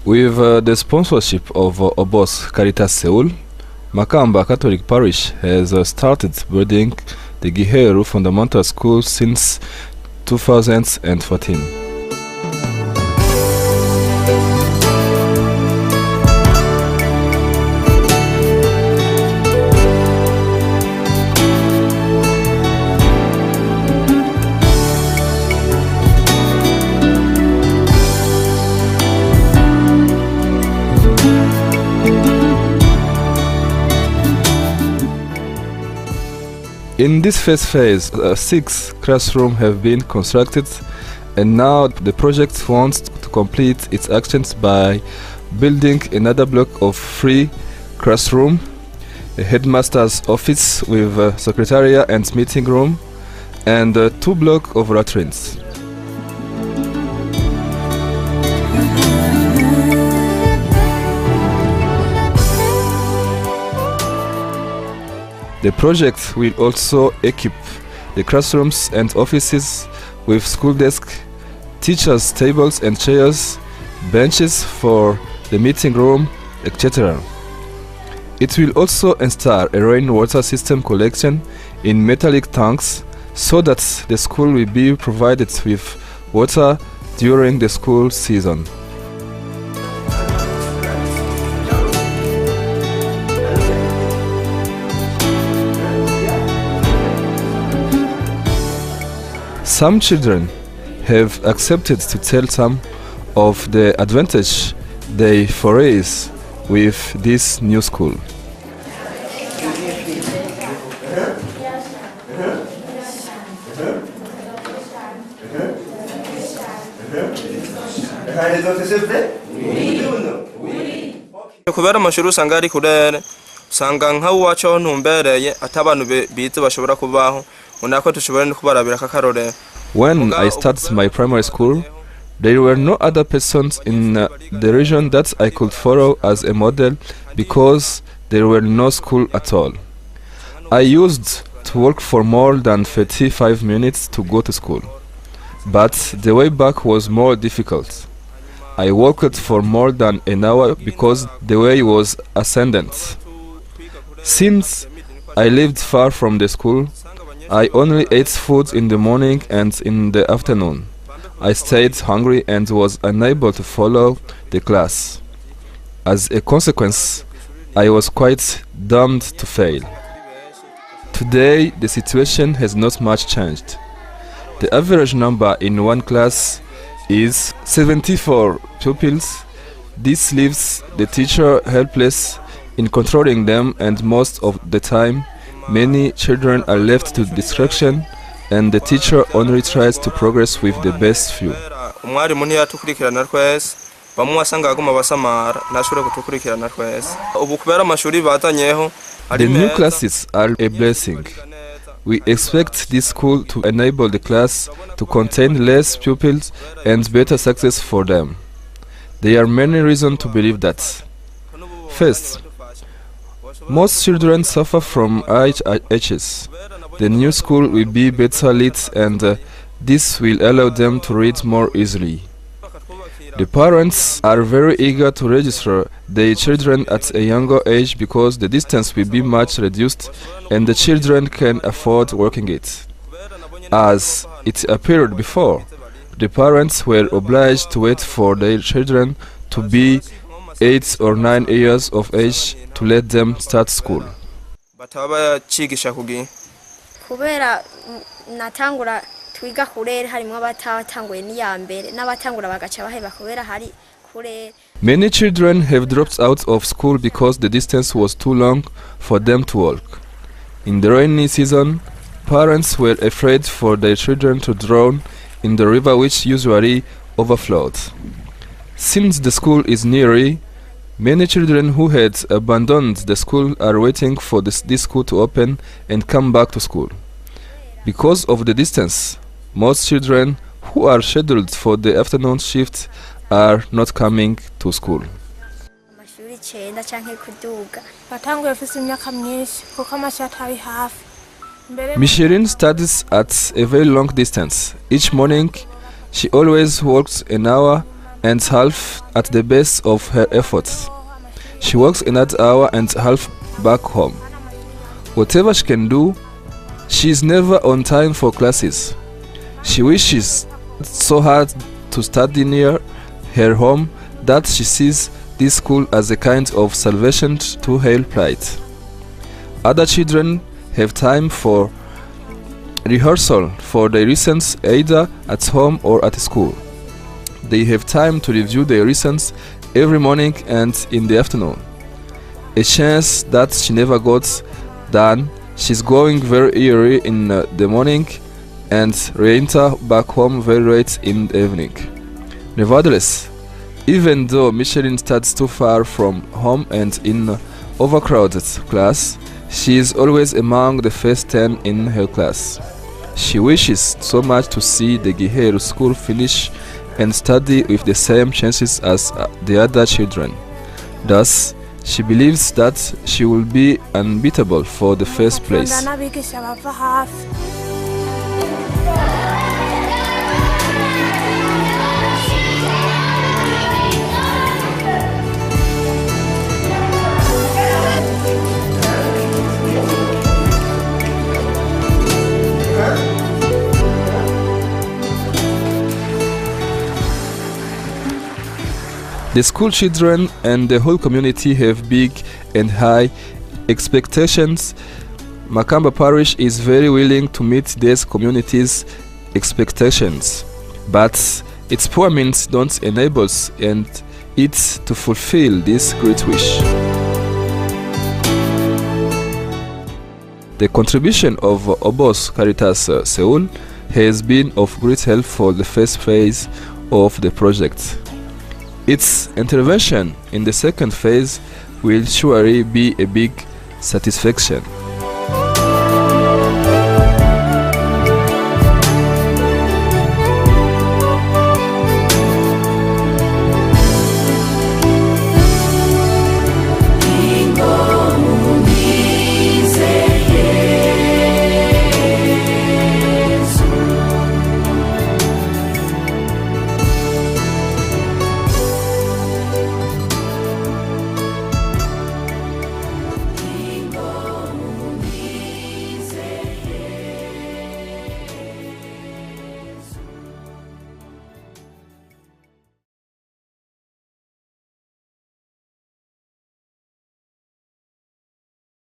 With the sponsorship of Obos Caritas Seoul, Makamba Catholic Parish has started building the Giheru Fundamental School since 2014. In this first phase, 6 classrooms have been constructed, and now the project wants to complete its actions by building another block of 3 classrooms, a headmaster's office with a secretariat and meeting room, and 2 blocks of latrines. The project will also equip the classrooms and offices with school desks, teachers' tables and chairs, benches for the meeting room, etc. It will also install a rainwater system collection in metallic tanks so that the school will be provided with water during the school season. Some children have accepted to tell some of the advantage they face with this new school. kubera amashuri usanga ari kurere usanga nk'awacu ntumbereye atabanu bite bashobora kubaho. When I started my primary school, there were no other persons in the region that I could follow as a model because there were no school at all. I used to walk for more than 35 minutes to go to school, but the way back was more difficult. I walked for more than an hour because the way was ascendant. Since I lived far from the school, I only ate food in the morning and in the afternoon. I stayed hungry and was unable to follow the class. As a consequence, I was quite doomed to fail. Today, the situation has not much changed. The average number in one class is 74 pupils. This leaves the teacher helpless in controlling them, and most of the time, many children are left to distraction, and the teacher only tries to progress with the best few. The new classes are a blessing. We expect this school to enable the class to contain less pupils and better success for them. There are many reasons to believe that. First, most children suffer from IHS. The new school will be better lit, and this will allow them to read more easily. The parents are very eager to register their children at a younger age because the distance will be much reduced and the children can afford walking it. As it appeared before, the parents were obliged to wait for their children to be 8 or 9 years of age to let them start school. Kubera natangura twiga kurere harimo abatatanguye n'iyambere n'abatangura bagaca baheba kubera hari kurere. Many children have dropped out of school because the distance was too long for them to walk. In the rainy season, parents were afraid for their children to drown in the river, which usually overflowed. Since the school is near, many children who had abandoned the school are waiting for this school to open and come back to school. Because of the distance, most children who are scheduled for the afternoon shift are not coming to school. Micheline studies at a very long distance. Each morning, she always walks an hour and half at the base of her efforts. She works another hour and half back home. Whatever she can do, she is never on time for classes. She wishes so hard to study near her home that she sees this school as a kind of salvation to her plight. Other children have time for rehearsal for their lessons either at home or at school. They have time to review their lessons every morning and in the afternoon. A chance that she never got done. She's going very early in the morning and re-enter back home very late in the evening. Nevertheless, even though Micheline studies too far from home and in overcrowded class, she is always among the first 10 in her class. She wishes so much to see the Giheru school finish and study with the same chances as the other children. Thus, she believes that she will be unbeatable for the first place. The school children and the whole community have big and high expectations. Makamba Parish is very willing to meet this community's expectations, but its poor means don't enable it to fulfill this great wish. The contribution of Obos Caritas Seoul has been of great help for the first phase of the project. Its intervention in the second phase will surely be a big satisfaction.